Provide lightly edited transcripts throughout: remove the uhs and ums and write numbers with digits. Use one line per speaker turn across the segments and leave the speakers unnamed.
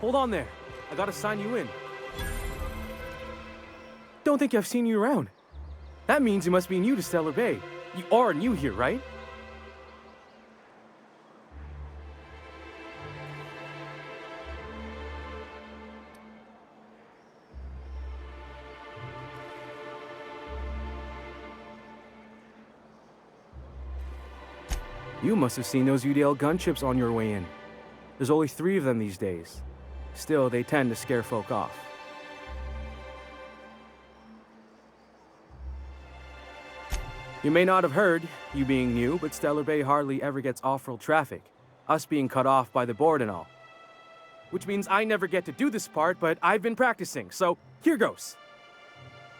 hold on there. I gotta sign you in. Don't think I've seen you around. That means you must be new to Stellar Bay. You are new here, right? You must have seen those UDL gunships on your way in. There's only 3 of them these days. Still, they tend to scare folk off. You may not have heard, you being new, but Stellar Bay hardly ever gets off-road traffic, us being cut off by the board and all. Which means I never get to do this part, but I've been practicing, so here goes.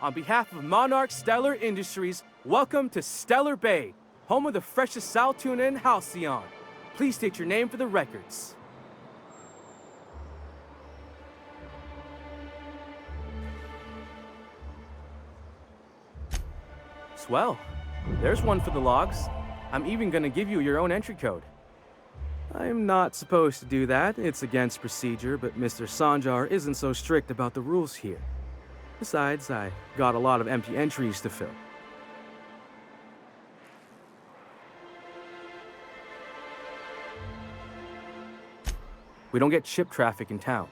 On behalf of Monarch Stellar Industries, welcome to Stellar Bay, home of the freshest sal tuna in Halcyon. Please state your name for the records. Swell. There's one for the logs. I'm even gonna give you your own entry code. I'm not supposed to do that. It's against procedure, but Mr. Sanjar isn't so strict about the rules here. Besides, I got a lot of empty entries to fill. We don't get ship traffic in town.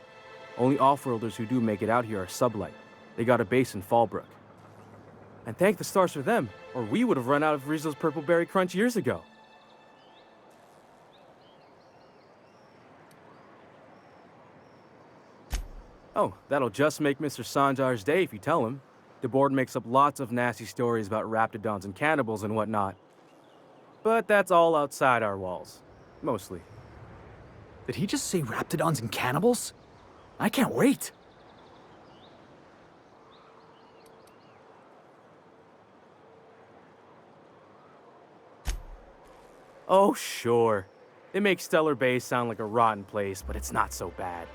Only off-worlders who do make it out here are sublight. They got a base in Fallbrook. And thank the stars for them, or we would have run out of Rizzo's Purple Berry Crunch years ago. Oh, that'll just make Mr. Sanjar's day if you tell him. The board makes up lots of nasty stories about raptidons and cannibals and whatnot. But that's all outside our walls. Mostly.
Did he just say raptidons and cannibals? I can't wait.
Oh, sure. It makes Stellar Bay sound like a rotten place, but it's not so bad.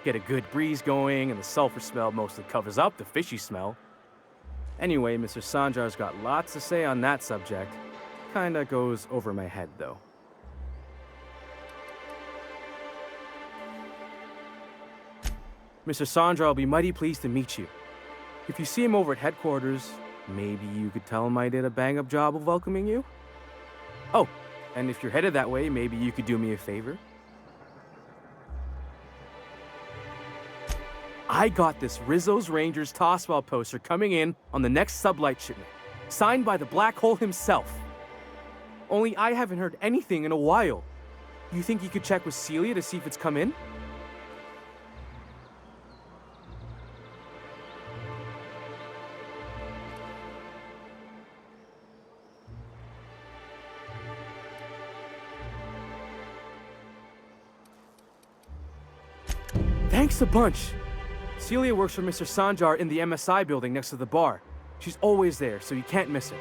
Get a good breeze going, and the sulfur smell mostly covers up the fishy smell. Anyway, Mr. Sanjar's got lots to say on that subject. Kinda goes over my head, though. Mr. Sanjar will be mighty pleased to meet you. If you see him over at headquarters, maybe you could tell him I did a bang-up job of welcoming you? Oh, and if you're headed that way, maybe you could do me a favor? I got this Rizzo's Rangers Tossball poster coming in on the next sublight shipment, signed by the Black Hole himself. Only I haven't heard anything in a while. You think you could check with Celia to see if it's come in? Thanks a bunch. Celia works for Mr. Sanjar in the MSI building next to the bar. She's always there, so you can't miss her.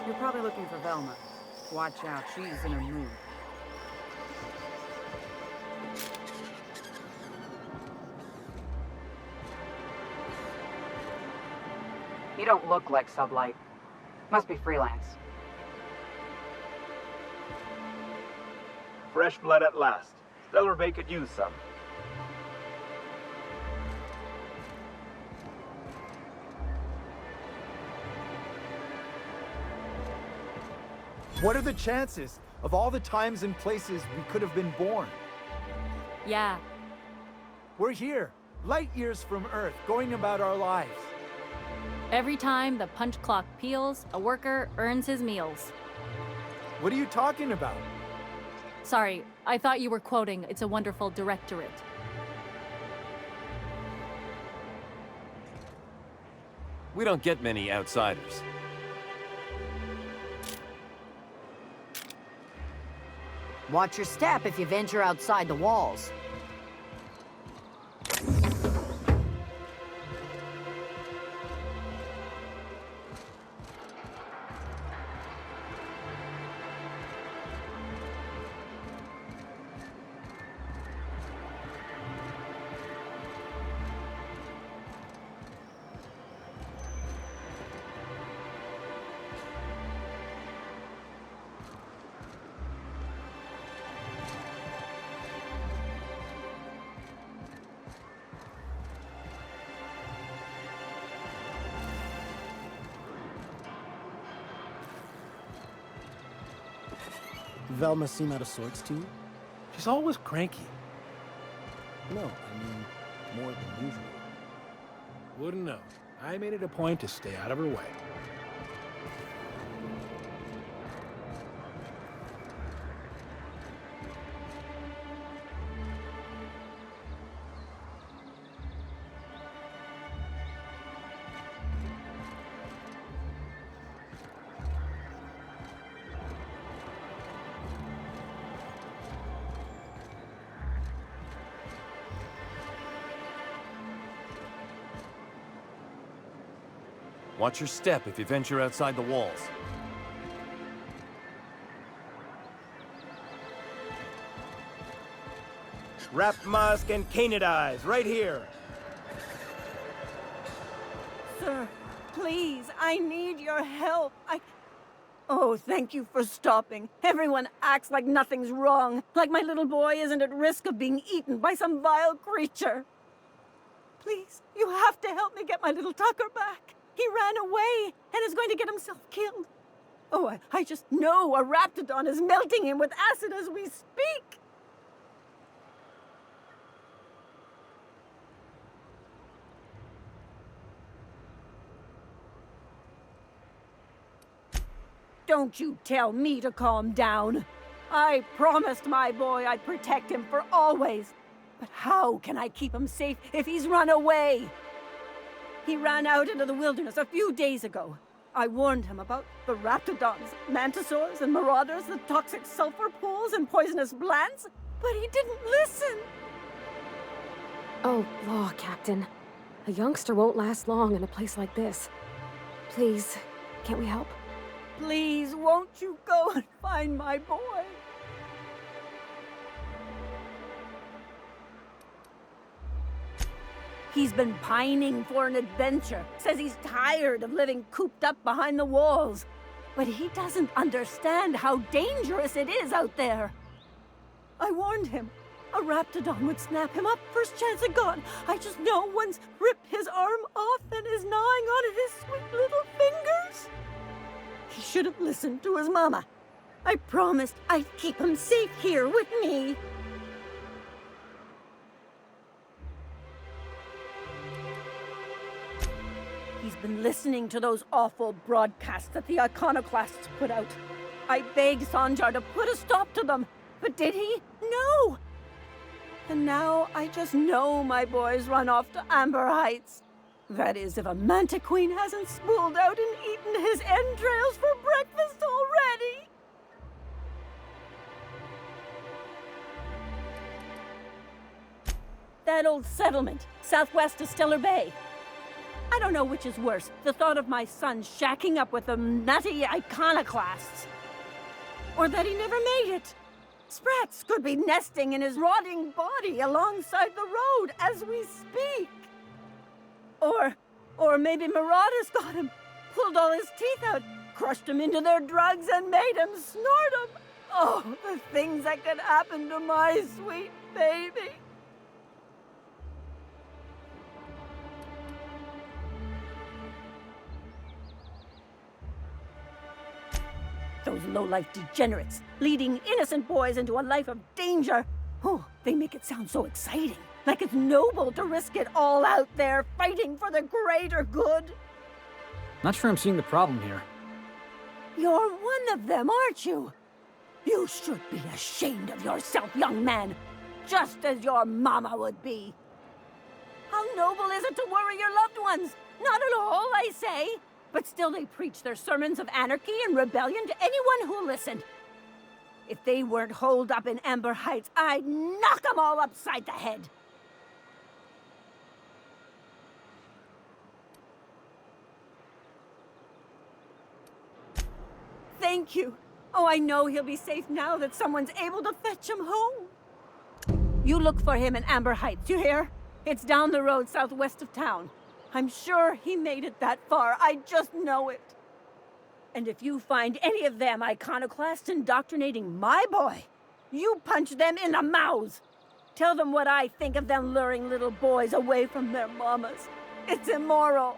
You're probably looking for Velma. Watch out, she's in a mood. You don't look like Sublight. Must be freelance.
Fresh blood at last. Stellar Bay could use some.
What are the chances of all the times and places we could have been born?
Yeah.
We're here, light years from Earth, going about our lives.
Every time the punch clock peals, a worker earns his meals.
What are you talking about?
Sorry, I thought you were quoting It's a Wonderful Directorate.
We don't get many outsiders.
Watch your step if you venture outside the walls.
Velma seem out of sorts to you?
She's always cranky.
No, I mean, more than usual.
Wouldn't know. I made it a point to stay out of her way.
Watch your step if you venture outside the walls.
Wrapped Musk and Canid Eyes, right here.
Sir, please, I need your help. Oh, thank you for stopping. Everyone acts like nothing's wrong, like my little boy isn't at risk of being eaten by some vile creature. Please, you have to help me get my little Tucker back. He ran away and is going to get himself killed. Oh, I just know a Raptidon is melting him with acid as we speak. Don't you tell me to calm down. I promised my boy I'd protect him for always. But how can I keep him safe if he's run away? He ran out into the wilderness a few days ago. I warned him about the Raptidons, Mantisaurs, and Marauders, the toxic sulfur pools, and poisonous plants, but he didn't listen.
Oh, law, Captain. A youngster won't last long in a place like this. Please, can't we help?
Please, won't you go and find my boy? He's been pining for an adventure. Says he's tired of living cooped up behind the walls. But he doesn't understand how dangerous it is out there. I warned him. A Raptidon would snap him up first chance it got. I just know one's ripped his arm off and is gnawing on his sweet little fingers. He should have listened to his mama. I promised I'd keep him safe here with me. He's been listening to those awful broadcasts that the iconoclasts put out. I begged Sanjar to put a stop to them, but did he? No! And now I just know my boy's run off to Amber Heights. That is, if a Mantiqueen hasn't spooled out and eaten his entrails for breakfast already! That old settlement, southwest of Stellar Bay. I don't know which is worse, the thought of my son shacking up with them nutty iconoclasts, or that he never made it. Sprats could be nesting in his rotting body alongside the road as we speak. Or maybe Marauders got him, pulled all his teeth out, crushed him into their drugs and made him snort them. Oh, the things that could happen to my sweet baby. Those low-life degenerates, leading innocent boys into a life of danger. Oh, they make it sound so exciting. Like it's noble to risk it all out there, fighting for the greater good.
Not sure I'm seeing the problem here.
You're one of them, aren't you? You should be ashamed of yourself, young man. Just as your mama would be. How noble is it to worry your loved ones? Not at all, I say. But still they preach their sermons of anarchy and rebellion to anyone who listened. If they weren't holed up in Amber Heights, I'd knock them all upside the head. Thank you. Oh, I know he'll be safe now that someone's able to fetch him home. You look for him in Amber Heights, you hear? It's down the road southwest of town. I'm sure he made it that far. I just know it. And if you find any of them iconoclasts indoctrinating my boy, you punch them in the mouths. Tell them what I think of them luring little boys away from their mamas. It's immoral.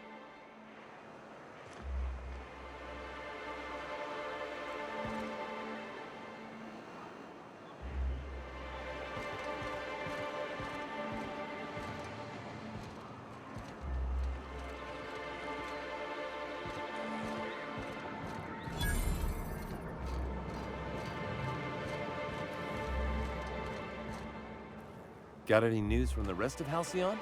Got any news from the rest of Halcyon?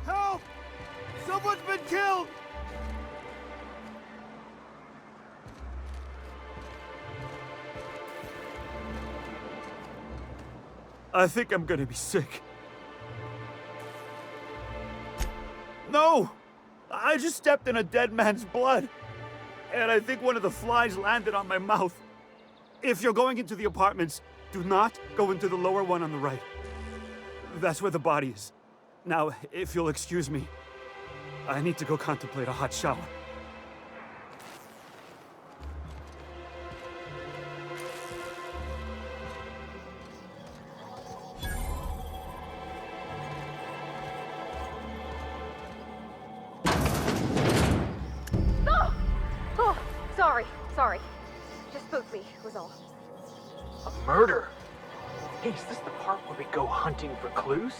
Help! Someone's been killed! I think I'm gonna be sick. No! I just stepped in a dead man's blood. And I think one of the flies landed on my mouth. If you're going into the apartments, do not go into the lower one on the right. That's where the body is. Now, if you'll excuse me, I need to go contemplate a hot shower.
Oh, sorry. Just spooked me, was all.
A murder? Hey, is this the part where we go hunting for clues?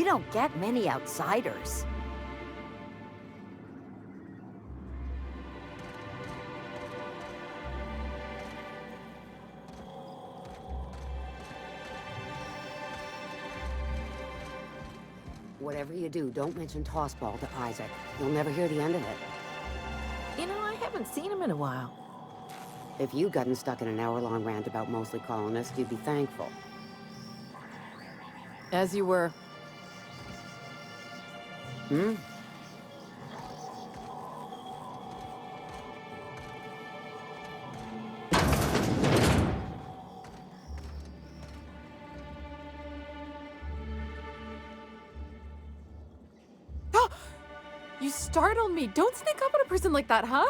We don't get many outsiders. Whatever you do, don't mention Tossball to Isaac. You'll never hear the end of it.
You know, I haven't seen him in a while.
If you'd gotten stuck in an hour-long rant about mostly colonists, you'd be thankful.
As you were.
Hmm?
You startled me. Don't sneak up on a person like that, huh?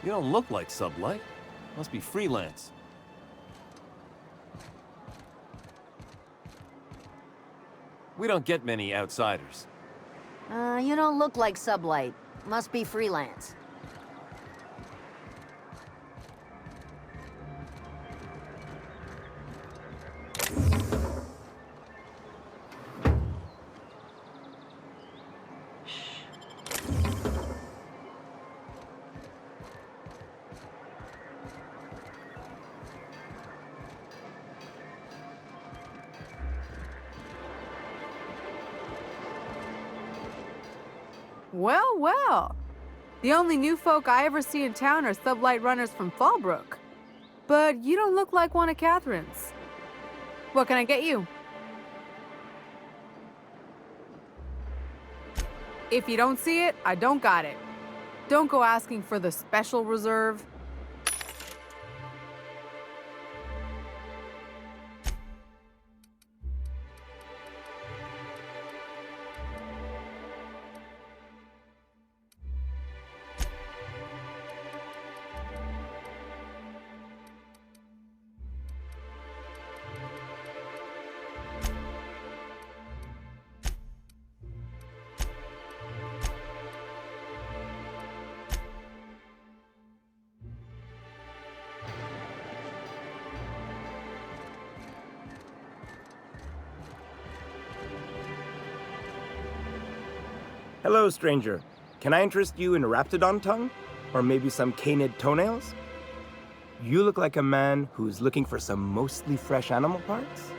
You don't look like Sublight. Must be freelance. We don't get many outsiders.
You don't look like Sublight. Must be freelance.
Well, well. The only new folk I ever see in town are sublight runners from Fallbrook. But you don't look like one of Catherine's. What can I get you? If you don't see it, I don't got it. Don't go asking for the special reserve.
Hello, stranger. Can I interest you in Raptidon tongue? Or maybe some canid toenails? You look like a man who's looking for some mostly fresh animal parts?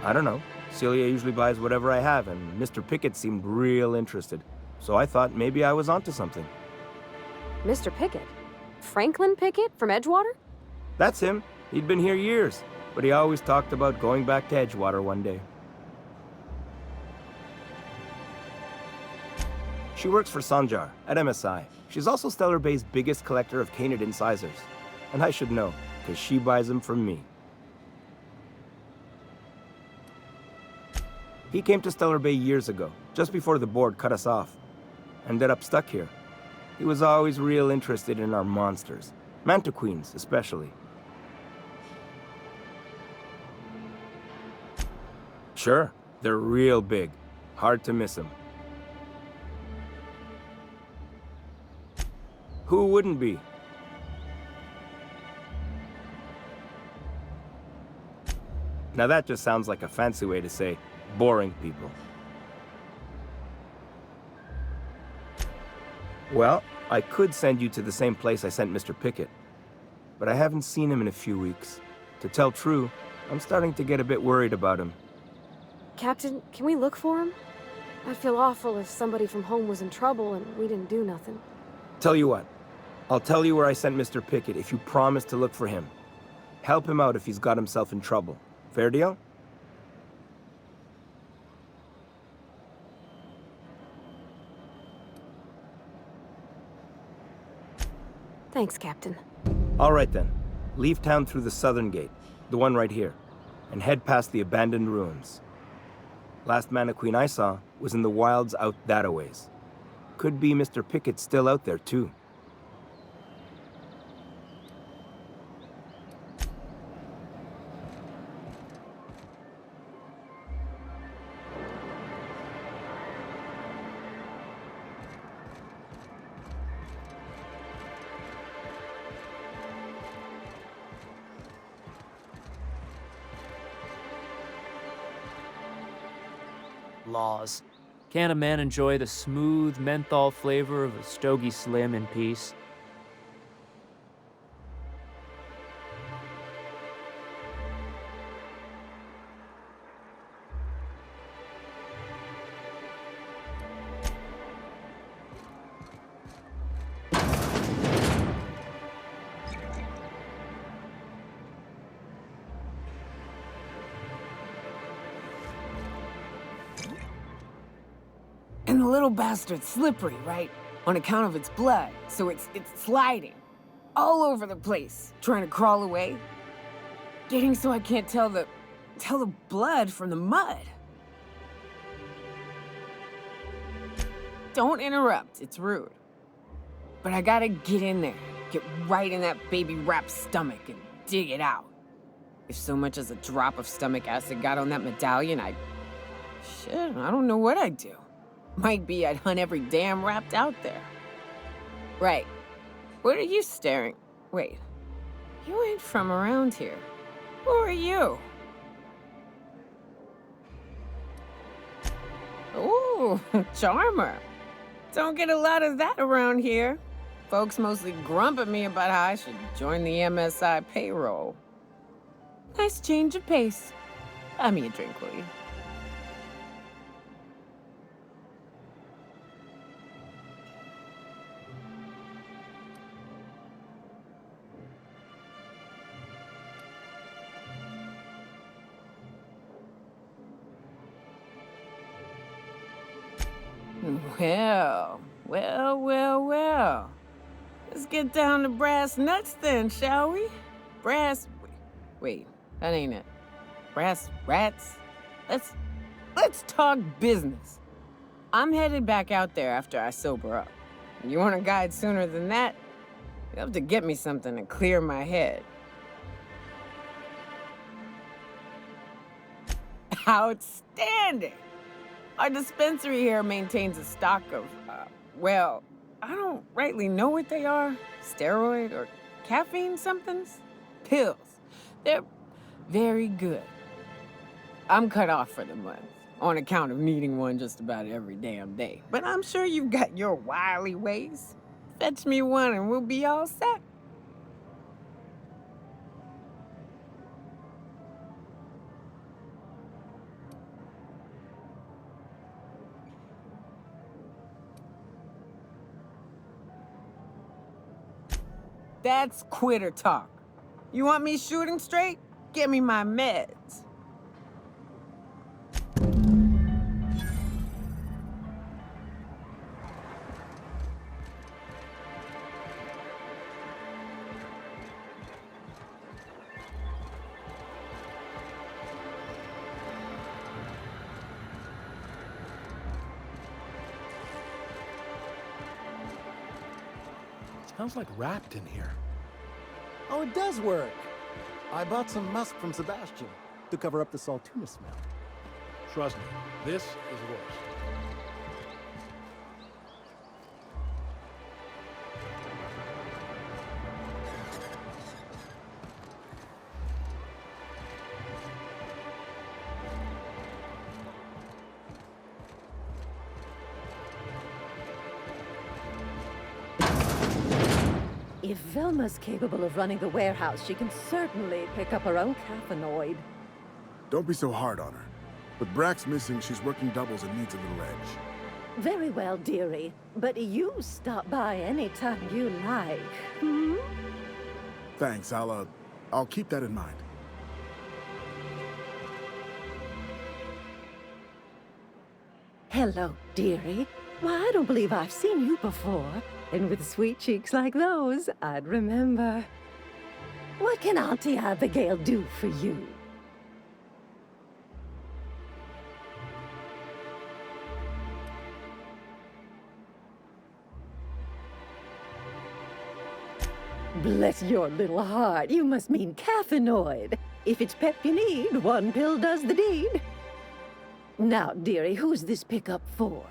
I don't know. Celia usually buys whatever I have, and Mr. Pickett seemed real interested. So I thought maybe I was onto something.
Mr. Pickett? Franklin Pickett from Edgewater?
That's him. He'd been here years, but he always talked about going back to Edgewater one day. She works for Sanjar at MSI. She's also Stellar Bay's biggest collector of canid incisors. And I should know, because she buys them from me. He came to Stellar Bay years ago, just before the board cut us off. Ended up stuck here. He was always real interested in our monsters. Mantiqueens, especially. Sure, they're real big. Hard to miss them. Who wouldn't be? Now that just sounds like a fancy way to say boring people. Well, I could send you to the same place I sent Mr. Pickett, but I haven't seen him in a few weeks. To tell true, I'm starting to get a bit worried about him.
Captain, can we look for him? I'd feel awful if somebody from home was in trouble and we didn't do nothing.
Tell you what, I'll tell you where I sent Mr. Pickett if you promise to look for him. Help him out if he's got himself in trouble. Fair deal?
Thanks, Captain.
All right then. Leave town through the southern gate, the one right here, and head past the abandoned ruins. Last Mana Queen I saw was in the wilds out that-a-ways. Could be Mr. Pickett still out there, too.
Laws. Can a man enjoy the smooth menthol flavor of a Stogie Slim in peace?
And the little bastard's slippery, right? On account of its blood, so it's sliding. All over the place, trying to crawl away. Getting so I can't tell the blood from the mud. Don't interrupt, it's rude. But I gotta get in there, get right in that baby rap's stomach and dig it out. If so much as a drop of stomach acid got on that medallion, shit, I don't know what I'd do. Might be I'd hunt every damn wrapped out there. Right. What are you staring? Wait. You ain't from around here. Who are you? Ooh, charmer. Don't get a lot of that around here. Folks mostly grump at me about how I should join the MSI payroll. Nice change of pace. Buy me a drink, will you? Well. Let's get down to brass nuts then, shall we? Wait, that ain't it. Brass rats? Let's talk business. I'm headed back out there after I sober up. You want a guide sooner than that? You'll have to get me something to clear my head. Outstanding! Our dispensary here maintains a stock of, well, I don't rightly know what they are. Steroid or caffeine somethings? Pills. They're very good. I'm cut off for the month, on account of needing one just about every damn day. But I'm sure you've got your wily ways. Fetch me one and we'll be all set. That's quitter talk. You want me shooting straight? Give me my meds.
Smells like wrapped in here.
Oh, it does work. I bought some musk from Sebastian to cover up the saltuna smell.
Trust me, this is worse.
If Velma's capable of running the warehouse, she can certainly pick up her own caffeinoid.
Don't be so hard on her. With Brack's missing, she's working doubles and needs a little edge.
Very well, dearie. But you stop by anytime you like. Hmm?
Thanks, I'll keep that in mind.
Hello, dearie. Why, I don't believe I've seen you before. And with sweet cheeks like those, I'd remember. What can Auntie Abigail do for you? Bless your little heart, you must mean caffeinoid. If it's pep you need, one pill does the deed. Now, dearie, who's this pickup for?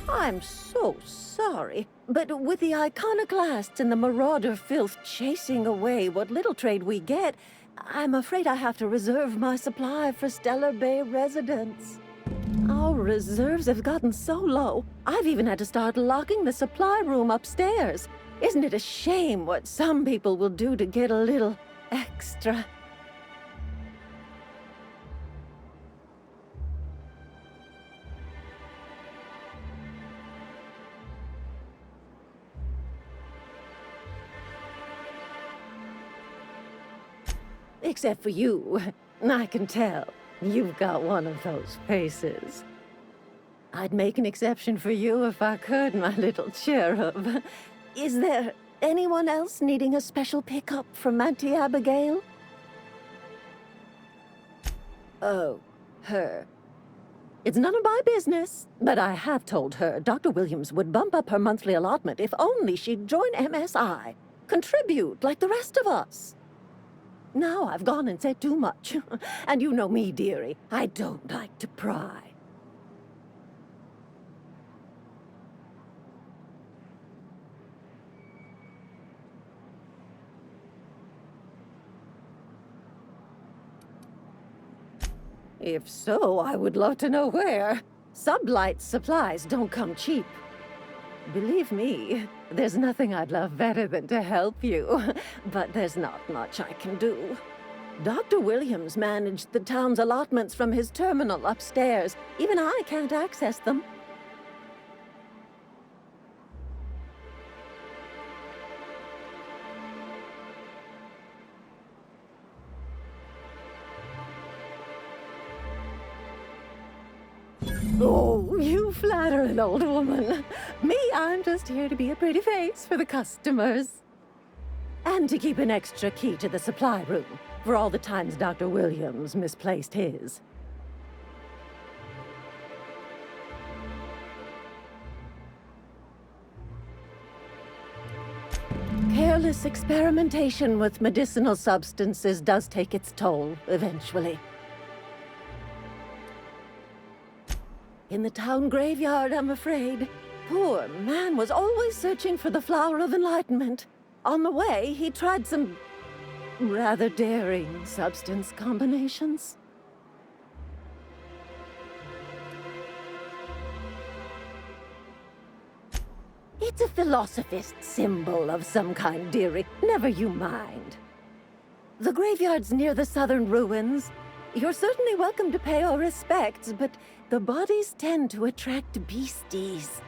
I'm so sorry, but with the iconoclasts and the marauder filth chasing away what little trade we get, I'm afraid I have to reserve my supply for Stellar Bay residents. Our reserves have gotten so low, I've even had to start locking the supply room upstairs. Isn't it a shame what some people will do to get a little extra? Except for you. I can tell. You've got one of those faces. I'd make an exception for you if I could, my little cherub. Is there anyone else needing a special pickup from Auntie Abigail? Oh, her. It's none of my business, but I have told her Dr. Williams would bump up her monthly allotment if only she'd join MSI. Contribute like the rest of us. Now I've gone and said too much. And you know me, dearie. I don't like to pry. If so, I would love to know where. Sublight supplies don't come cheap. Believe me, there's nothing I'd love better than to help you, but there's not much I can do. Dr. Williams managed the town's allotments from his terminal upstairs. Even I can't access them. Oh, you flatter an old woman. Me, I'm just here to be a pretty face for the customers. And to keep an extra key to the supply room, for all the times Dr. Williams misplaced his. Careless experimentation with medicinal substances does take its toll, eventually. In the town graveyard, I'm afraid. Poor man was always searching for the flower of enlightenment. On the way, he tried some rather daring substance combinations. It's a philosophist symbol of some kind, dearie. Never you mind. The graveyard's near the southern ruins. You're certainly welcome to pay our respects, but the bodies tend to attract beasties.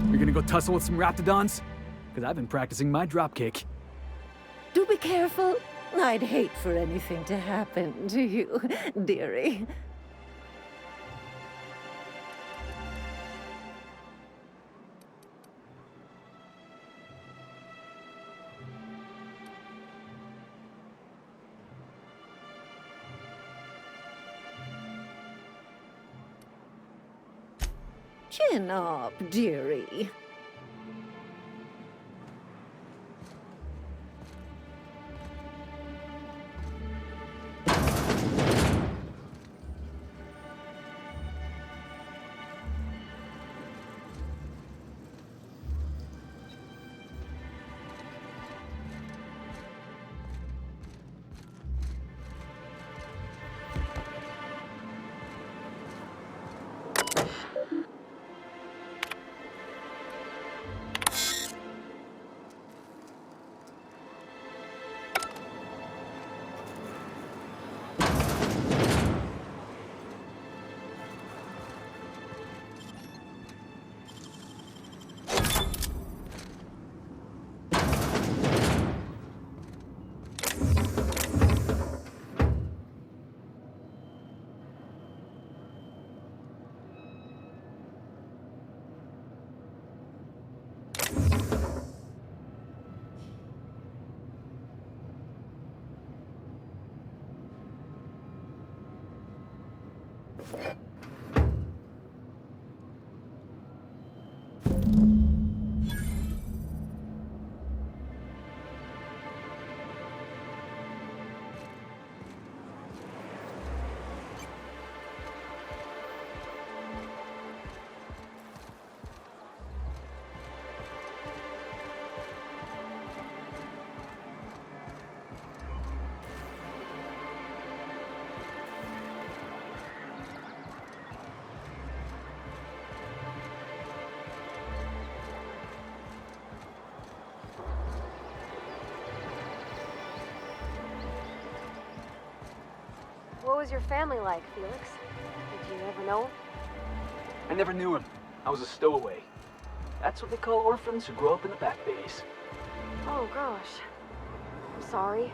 You're gonna go tussle with some raptidons? Because I've been practicing my dropkick.
Do be careful. I'd hate for anything to happen to you, dearie. Chin up, dearie.
What was your family like, Felix? Did you ever know him?
I never knew him. I was a stowaway. That's what they call orphans who grow up in the back bays.
Oh, gosh. I'm sorry.